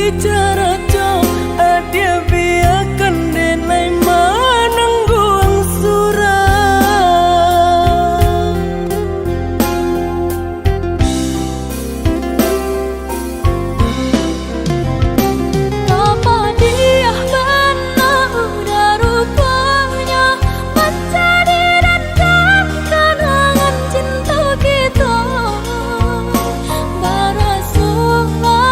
dicara co adia biarkan denai manangguang surah. Apa dia benar udah rupanya mencari rendam kenangan cinta kita. Barasulai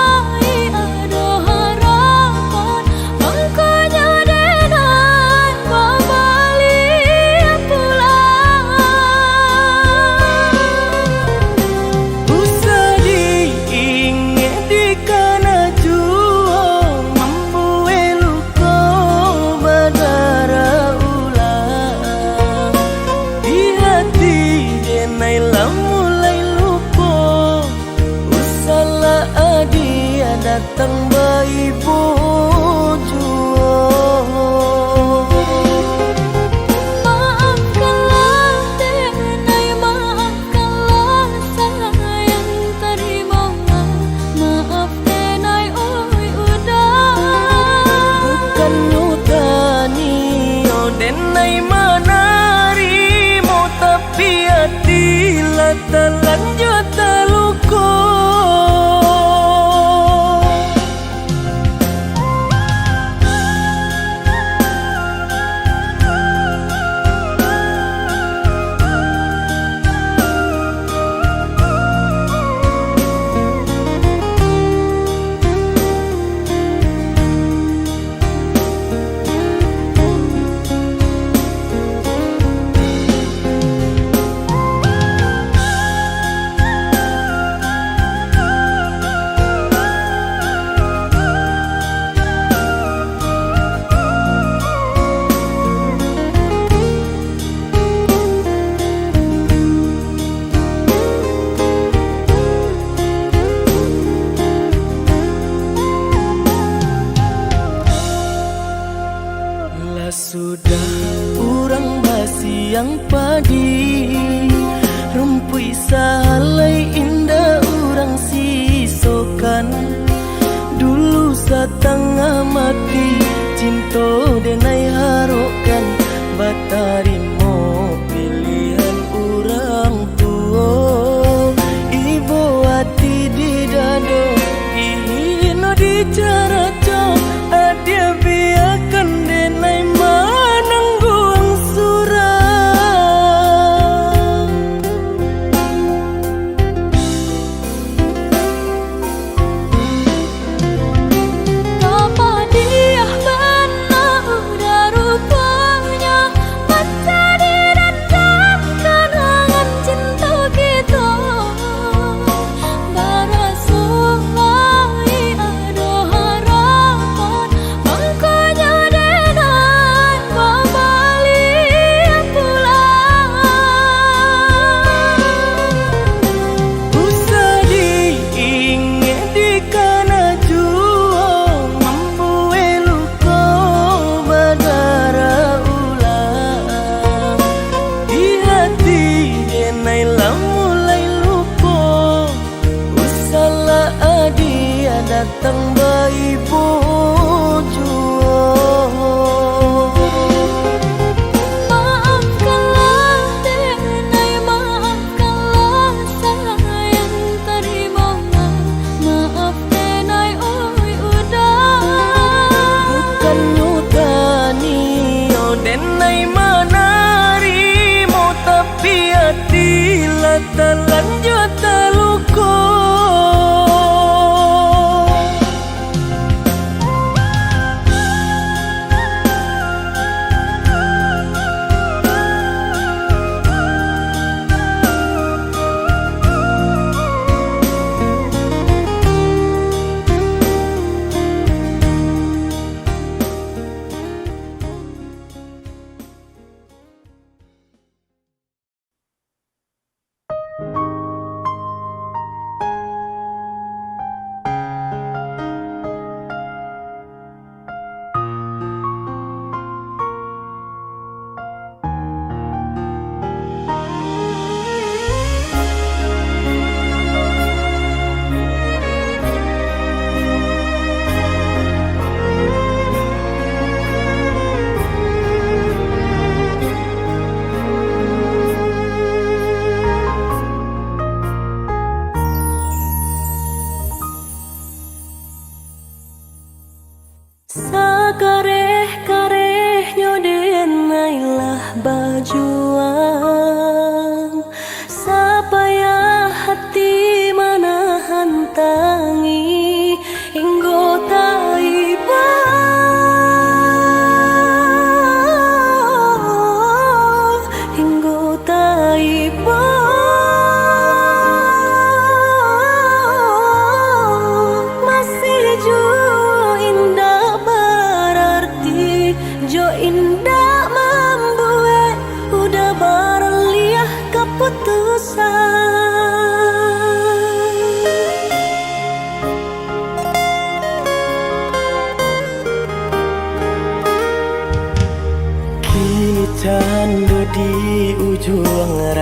ada harapan engkaunya denai kembali pulang. Usah diingat di kana jua membuai luka badara ulang. Di hati denai lah mulai lupa. Usahlah adia datang bayi bujua. Maafkanlah denai, maafkanlah sayang terimolah. Maaf denai oi udah. Bukan nyutani oh denai manarimo tapi hatilah terlanjut terluka. Lah sudah urang basi yang padi rumpui salai indah urang sisokan. Dulu setengah mati cinta denai harokan batarimo pilihan urang tua. Ibu hati di dado ino dicara co adia biarkan denai manangguang surah. Apa dia benar udah rupanya mencari rendam kenangan cinta kita. Barasulai ada harapan engkaunya denai kembali pulang. Usah diingat di kana jua membuai luka badara ulang. Di hati denai lah mulai lupa. Usahlah adia datang bayi bujua. Maafkanlah denai, maafkanlah sayang terimolah. Maaf denai oi udah. Bukan nyutani oh denai manarimo tapi hatilah terlanjut terluka.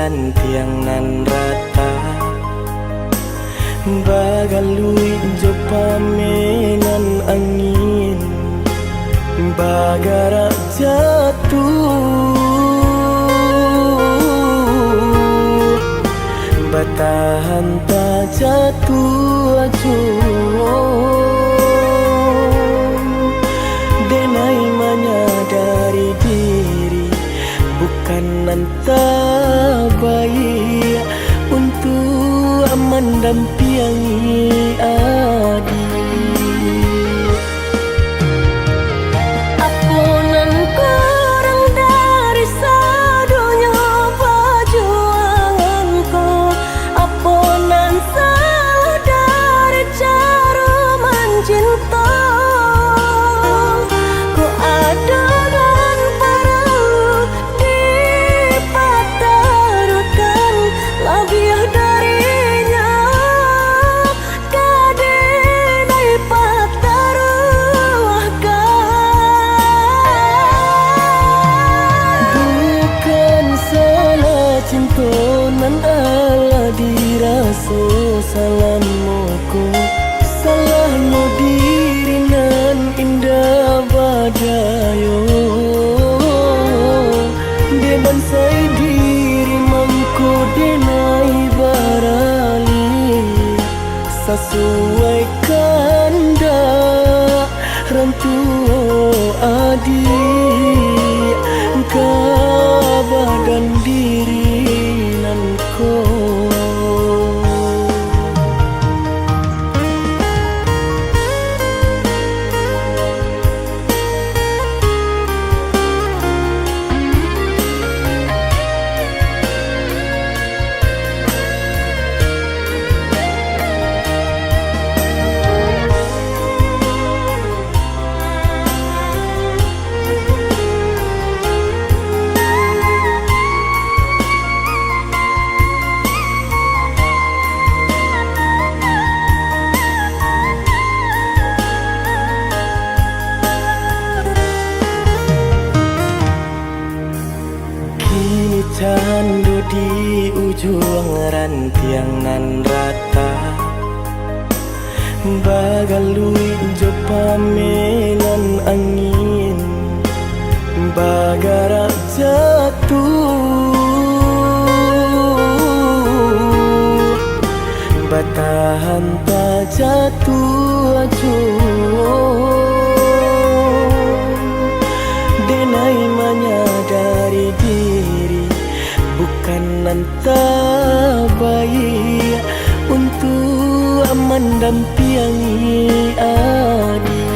rantiang nan rata bagalui jo pamenan angin bagara jatuh batahan tak jatuh acuh denai menyadari diri bukan nanta baik untuk mendampingi adik. Apunan kurang dari sadunya perjuanganku, apunan salah dari cara mencinta. Ku ada dan perlu dipatarukan lebih darinya kadenai pataruahkan. Bukan salah cinta nan ala diraso salamuku salahmu diri nan indah badayo deban sai diri mangku denai barali sesuai kanda rantu adik kabadan diri nan ko. Kini candu di ujung rantiang nan rata bagalui jo pamenan angin bagara jatuh batahan tak jatuh acuh denai menyadari diri bukan nanta baik untuk mendampingi adik.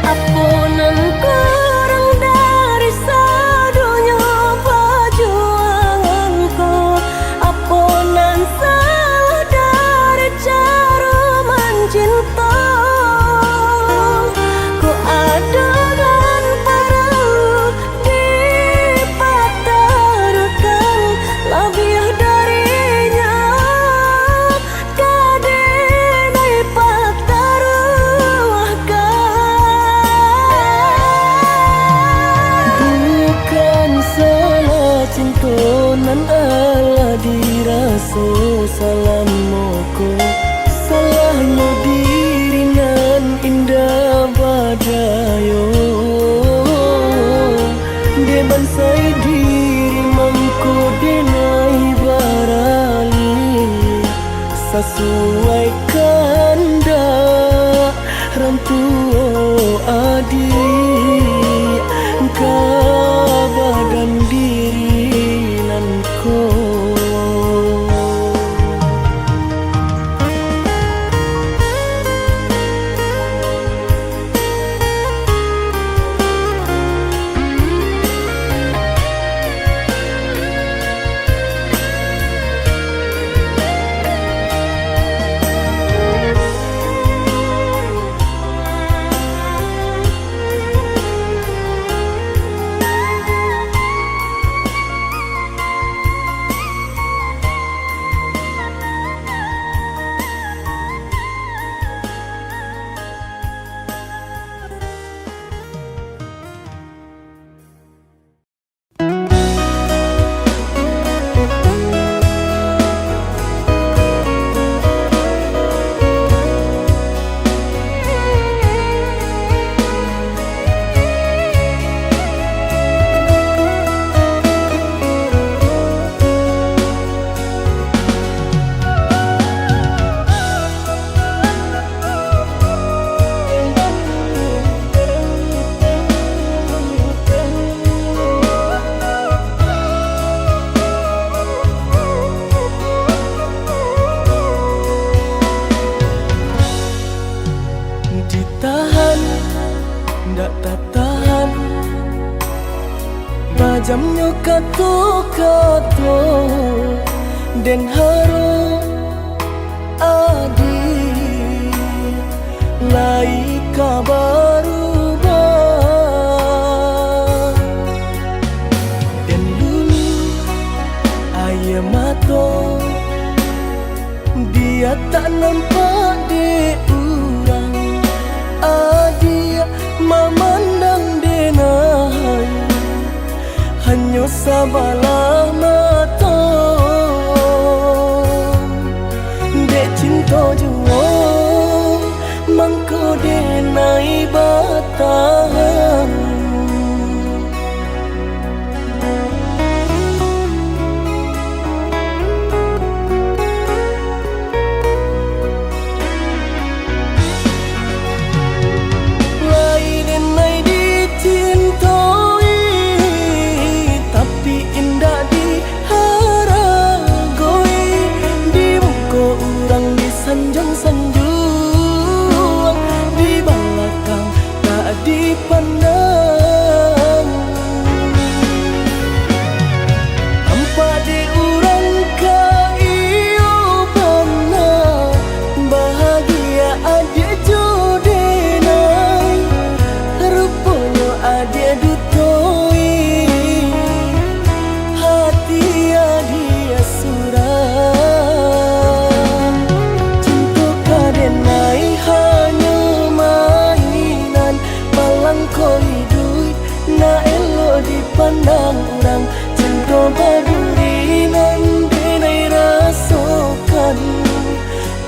Apunan kurang dari sadunya perjuanganku, apunan salah dari cara mencinta. Ku ada dan perlu dipatarukan lebih darinya kadenai pataruahkan. Bukan salah cinta nan ala diraso salamuku salahmu diri nan indah badayo deban sai diri mangku denai barali sesuai kanda rantu adik kabadan diri nan ko. Jamnya kato-kato den haro adi lai kabaru den lulu aye mato dia tak nampak de urang adi memandang denai hanya sabalah mata dek cinta jua mangko denai batang sanjung di belakang tak dipandang tanpa diurang kaiyo bana bahagia adia jodenai rupanya adia dutoi hati adia surah na elo dipandang orang cinta baduri nan denai rasakan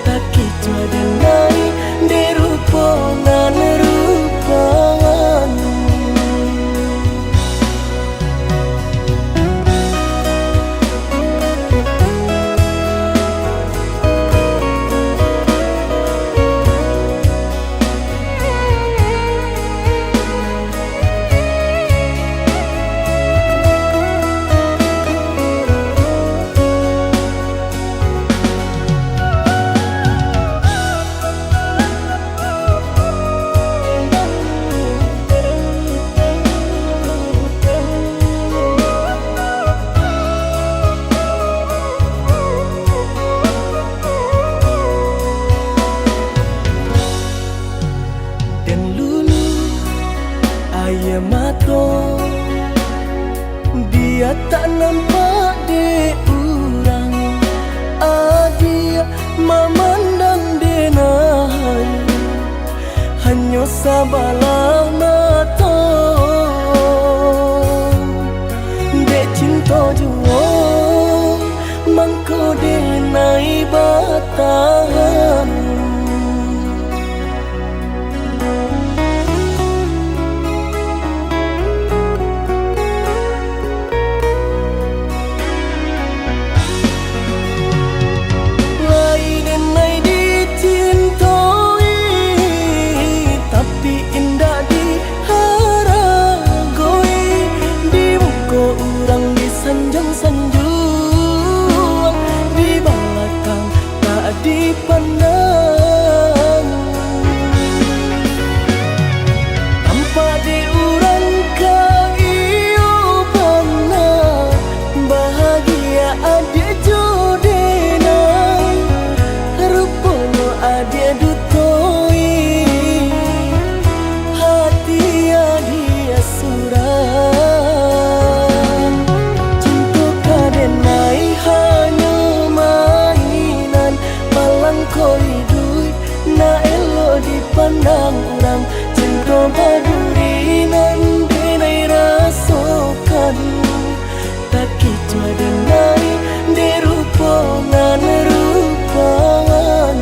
tak kicau denai derupongan rupangan aye mato dia tak nampak de urang adia memandang denai hanya sabalah mata dek cinta jua mangko denai batang sanjung di belakang tak dipandang tanpa diurang kaiyo bana bahagia adia jodenai rupanya adia dutoi hati adia surah na elo dipandang orang cinta baduri nan denai rasakan tak kicau denai derupongan rupangan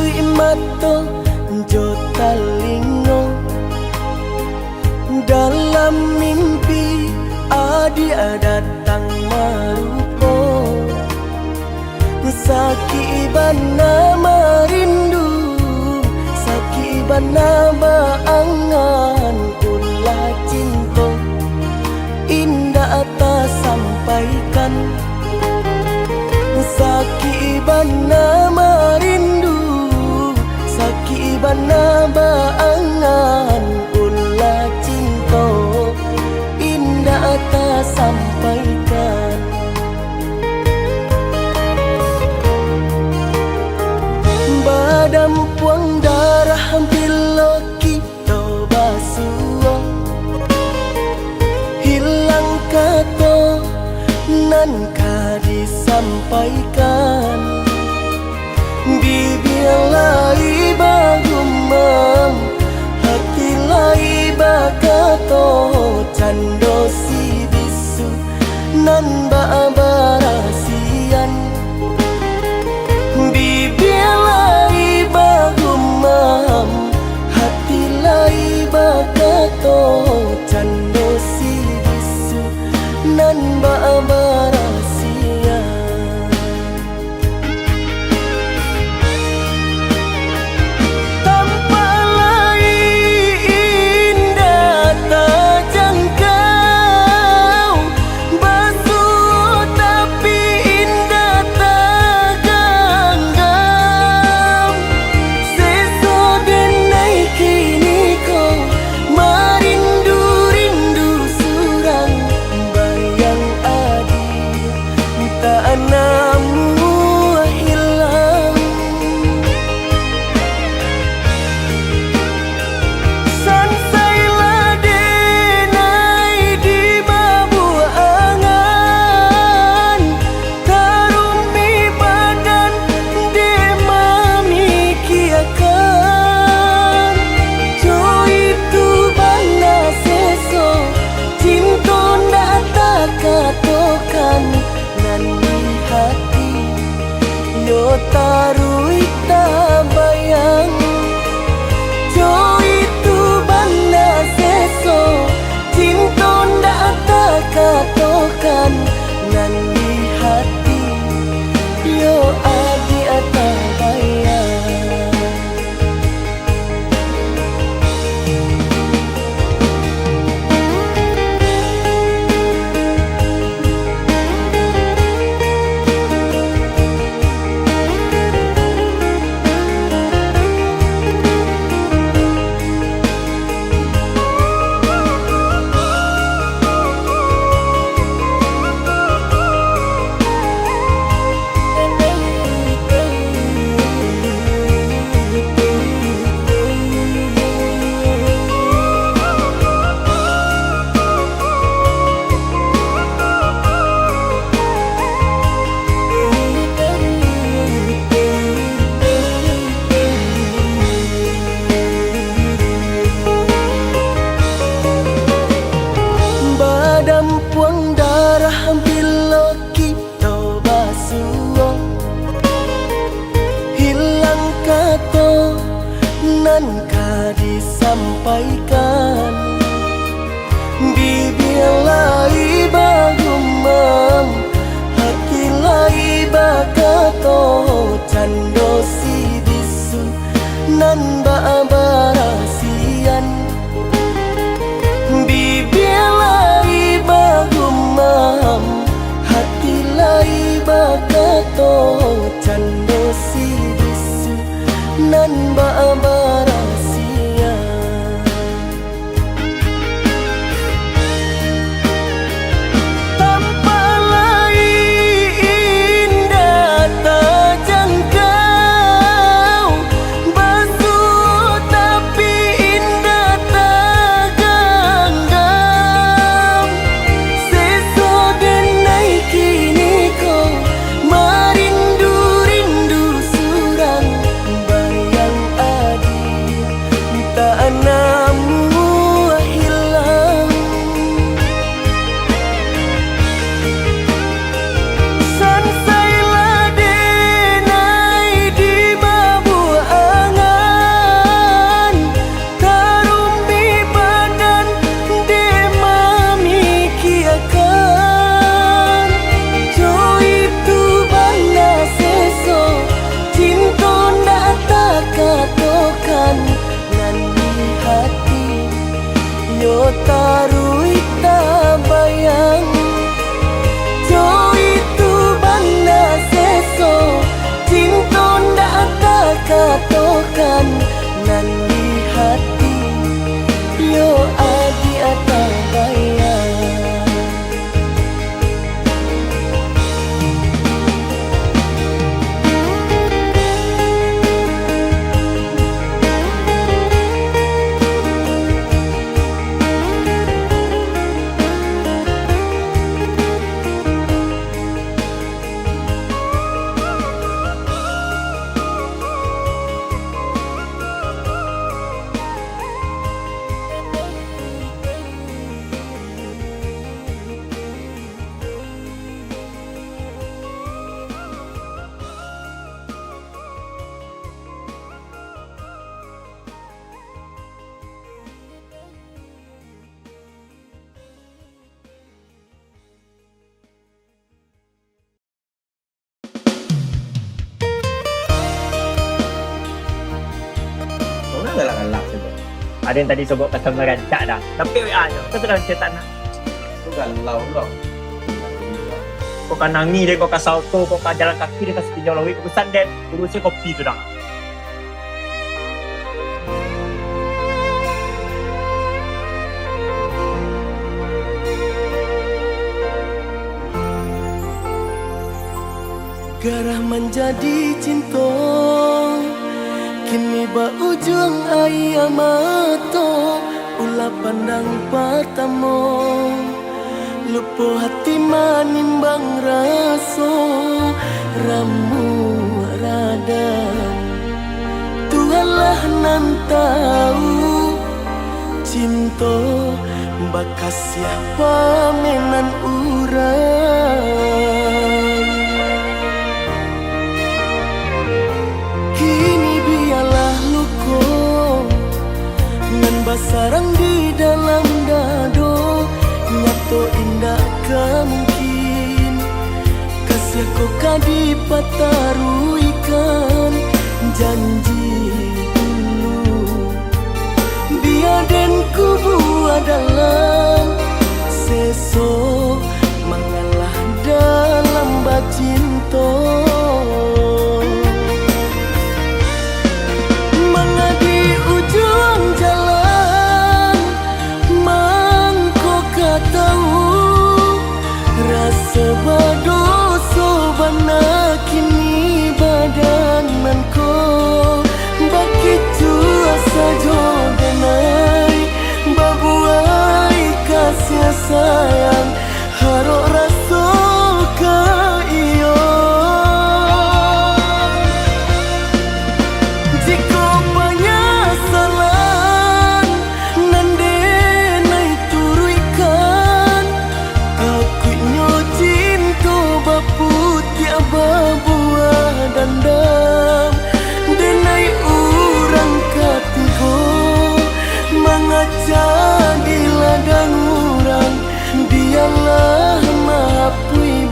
tui mato jotalingo dalam mimpi dia datang marupo sakiban nama rindu sakiban nama angan ulah cinta indah tak sampaikan sakiban nama rindu sakiban nama angan ulah cinta indah tak sampaikan. Badam puang darah bila kita basuh hilang kata nan ka disampaikan bibir lai bagumam hati lai bakato cando si bisu nan barasian bibir lai bagumam hati lai bakato cando si bisu nan barasian. Yo tarui tabayang Jo itu banda seso cinta ndak takatokan nan di hati yo adi atabayang. Puang darah bila kita basuh hilang kata nan ka disampaikan bibir lai bagumam hati lai bakato cando si bisu nan barasian bibir lai bagumam hati lai bakato cando si bisu nan barasian. Tanpa lai indah tak jangkau basuh tapi indah tak genggam seso denai kini ko marindu rindu surang bayang adi tarui tabayang Jo itu banda seso cinta ndak tak katokan nan di hati yo adi atabayang. Orang galak-galak saja. Ada yang tadi sobok kata merancak dah. Tapi WA nya, kau sedang cetak nak. Itu galau loh. Kau kan nangi deh, kau kasih auto, kau kan jalan kaki dia kasih pinjau lawi, kau sandet, urusnya kopi tu dah. Garah menjadi cinta kini ba ujung ayam mato ulah pandang pertama lupa hati manimbang raso ramu radam Tuhanlah nan tahu cinta bakas siapa menan urang. Kini biarlah luko nan basarang di dalam dado nyato indah kemungkin kasih kau kadi pataruikan janji dulu biar dan kubu adalah seso mengalah dalam bacinto. Sebado sobana kini badanan ko begitu asa jodenai babuai kasih sayang harok raso ke iyo jika banyak salah nande nai turuikan aku cinta baputi buah dandam denai urang katigo mengacak di ladang urang dialah mapui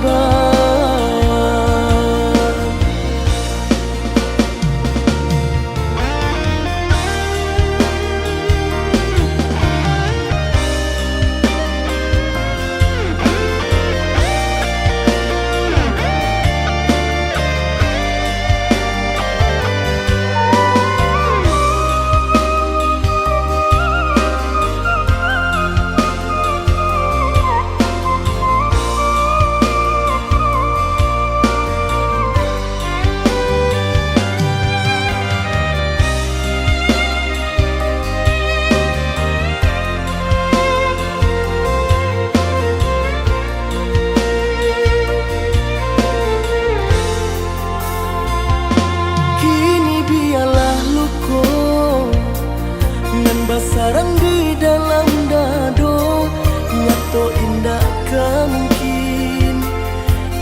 sarang di dalam dado nyato indah kemungkin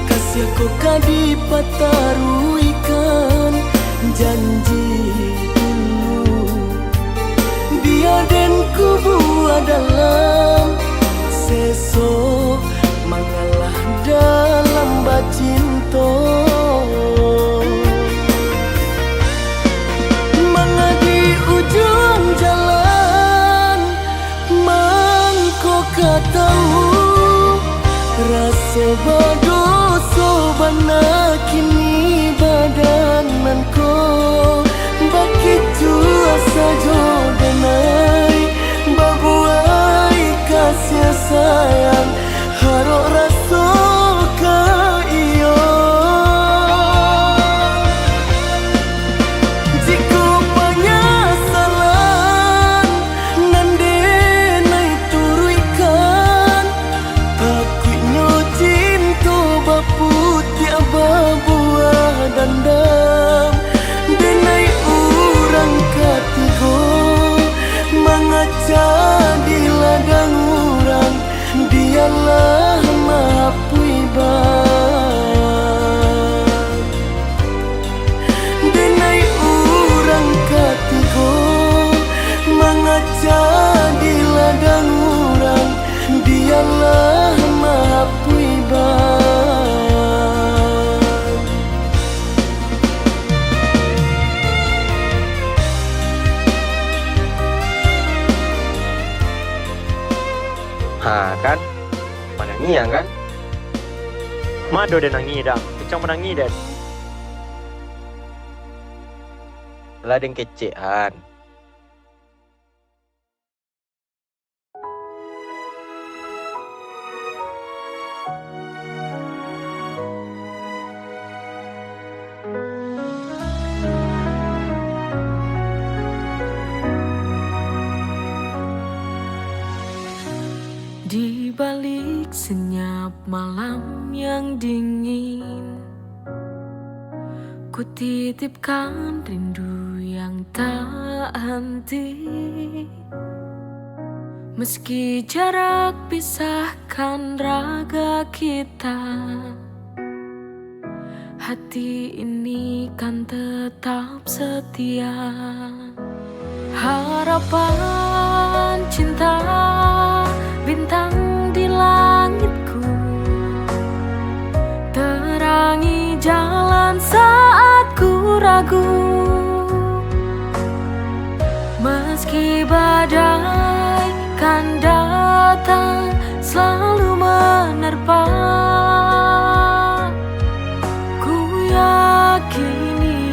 kasih kau kadi pataruikan janji dulu biar dan kubu adalah seso mengalah dalam bacinto. Mana di ujung jalan Sebadoso bana kini badananko Bakitu asa jodenai Babuai kasih sayang Harok raso ka iyo Jika penyesalan Nande nai turuikan Aku cinta bapu tiaba buah dandam Denai urang katigo Mengaca di ladang urang Dialah mapui bang Denai urang katigo Mengaca di ladang urang Dialah mapui bang Kan menangi kan Mado dan nangi dah. Kecang menangi dan. ladeng kecean Di balik senyap malam yang dingin, ku titipkan rindu yang tak henti. Meski jarak pisahkan raga kita, hati ini kan tetap setia. Harapan cinta bintang di langitku, terangi jalan saat ku ragu. Meski badai kan datang selalu menerpa, ku yakini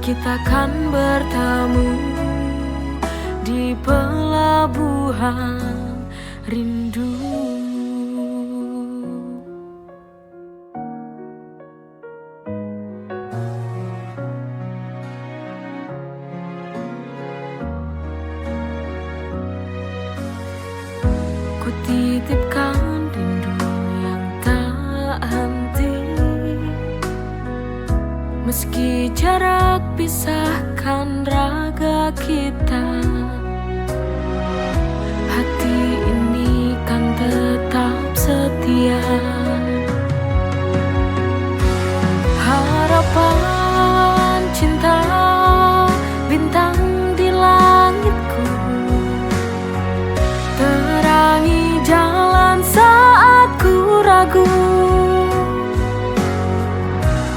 kita kan bertemu di pelabuhan rindu. Ku titipkan rindu yang tak henti, meski jarak pisahkan raga kita. Hati ini kan tetap setia. Harapan cinta bintang di langitku, terangi jalan saat ku ragu.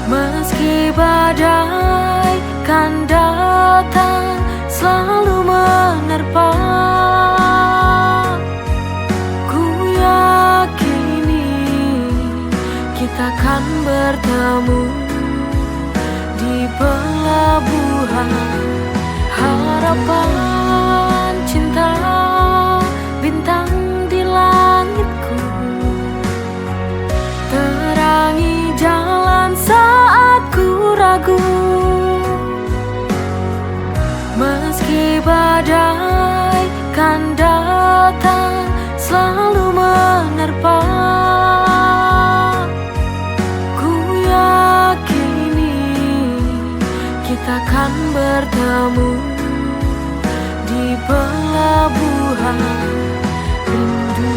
Meski badai kan datang selalu menerpa, kita kan bertemu di pelabuhan. Harapan cinta bintang di langitku, terangi jalan saat ku ragu. Meski badai kan datang selalu menerpa, kita kan bertemu di pelabuhan rindu.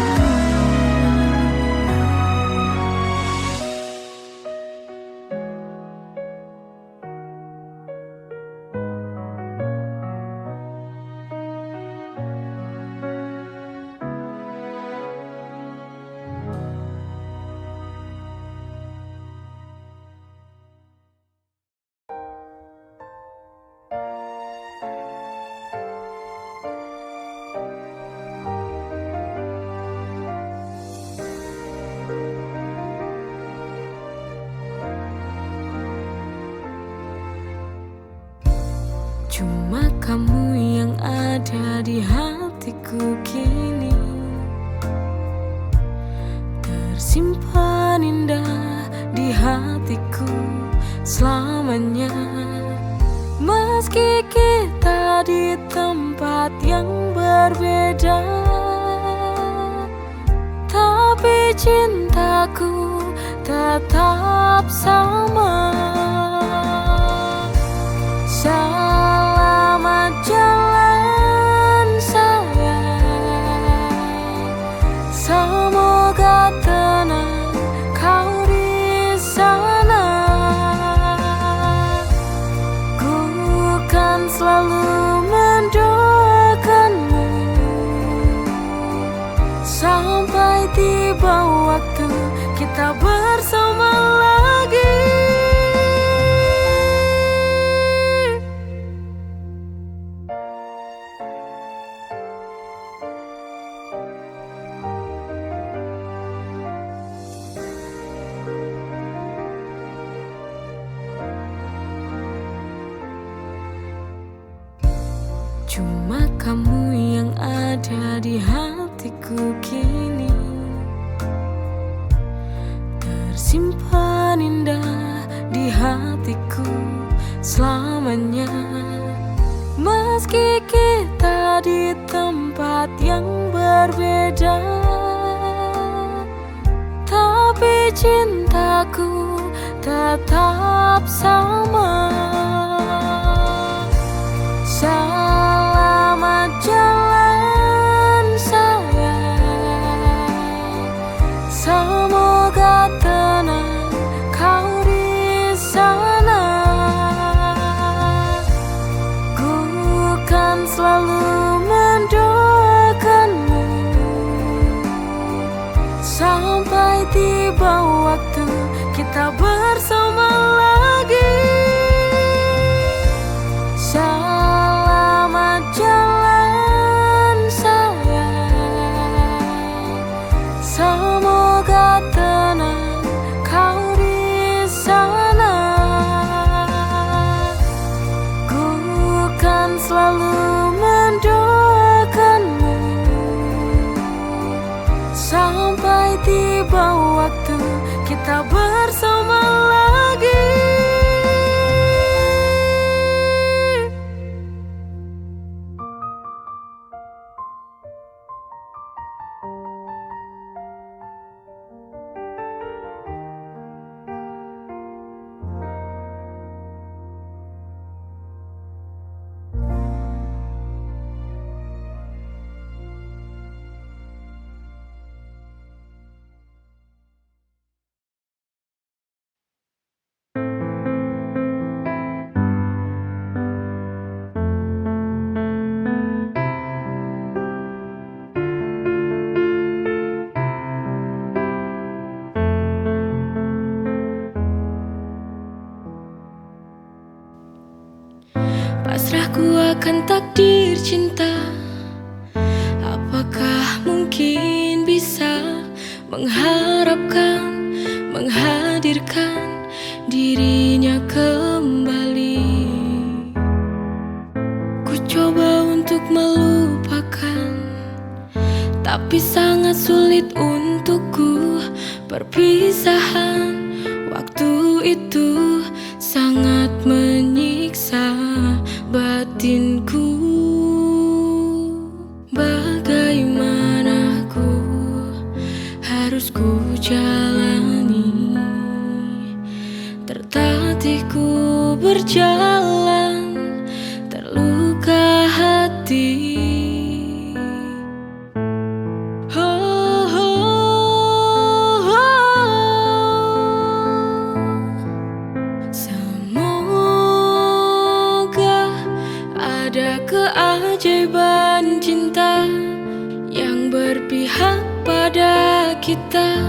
Cuma kamu yang ada di hatiku kini, tersimpan indah di hatiku selamanya. Meski kita di tempat yang berbeda, tapi cintaku tetap sama. Selamat jalan sayang, semoga tenang kau di sana. Ku kan selalu mendoakanmu sampai tiba waktu kita bersama lagi. Cuma kamu yang ada di hatiku kini, tersimpan indah di hatiku selamanya. Meski kita di tempat yang berbeda, tapi cintaku tetap sama. Selamat jalan sayang, semoga tenang kau di sana. Ku kan selalu mendoakanmu sampai tiba waktu kita bersama lagi. Selamat jalan sayang, semoga tenang kau di sana. Ku kan selalu mendoakanmu sampai tiba waktu kita bersama lagi. Pasrahku akan takdir cinta, apakah mungkin bisa mengharapkan, menghadirkan dirinya kembali. Ku coba untuk melupakan, tapi sangat sulit untukku. Perpisahan waktu itu sangat menyiksa batinku. Bagaimana ku harus ku jalani, tertatih ku berjalan, terluka hati. Ada keajaiban cinta yang berpihak pada kita,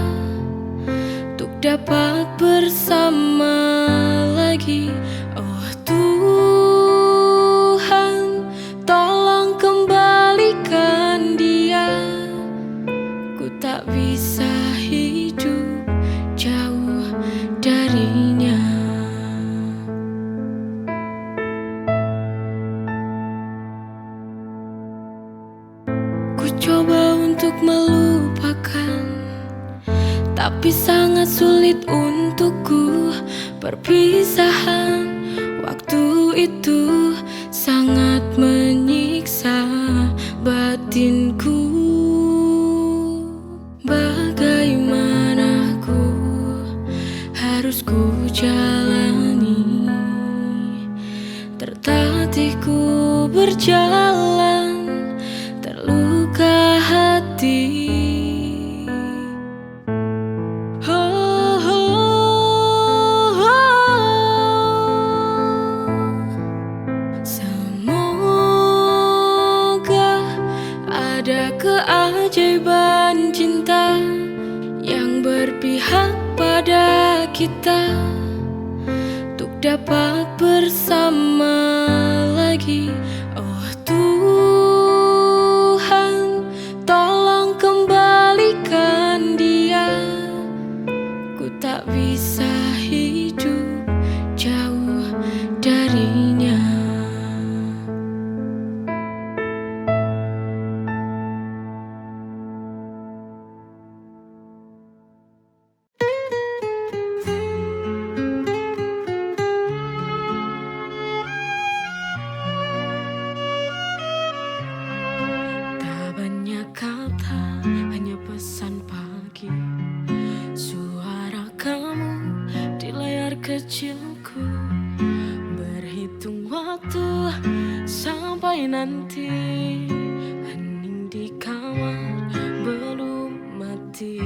untuk dapat bersama lagi. Oh Tuhan, tolong kembalikan dia. Ku tak bisa hidup jauh darinya. coba untuk melupakan, tapi sangat sulit untukku. Perpisahan waktu itu sangat menyiksa batinku. Bagaimana ku harus ku jalani, tertatih ku berjalan, terluka hati. Semoga ada keajaiban cinta yang berpihak pada kita, untuk dapat bersama lagi. Oh Tuhan, tolong kembalikan dia. Ku tak bisa hidup jauh darinya. Tak banyak kata, hanya pesan pagi. Suara kamu di layar kecilku, berhitung waktu sampai nanti. Hening di kamar belum mati,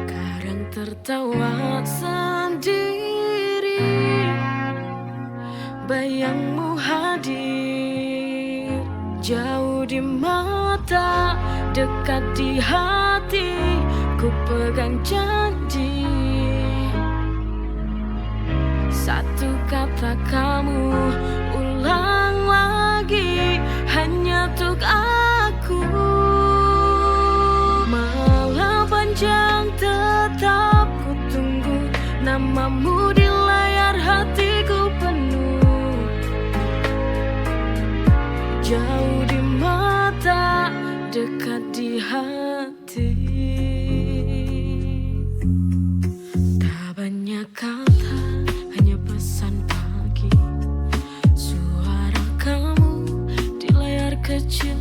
kadang tertawa sendiri. Bayangmu hadir, jauh di mata, dekat di hati. Ku pegang janji, satu kata kamu ulang lagi, hanya untuk aku. Malam panjang tetap ku tunggu, namamu di layar hatiku penuh. Jauh di mata, dekat di hati. Tak banyak kata, hanya pesan pagi. Suara kamu di layar kecil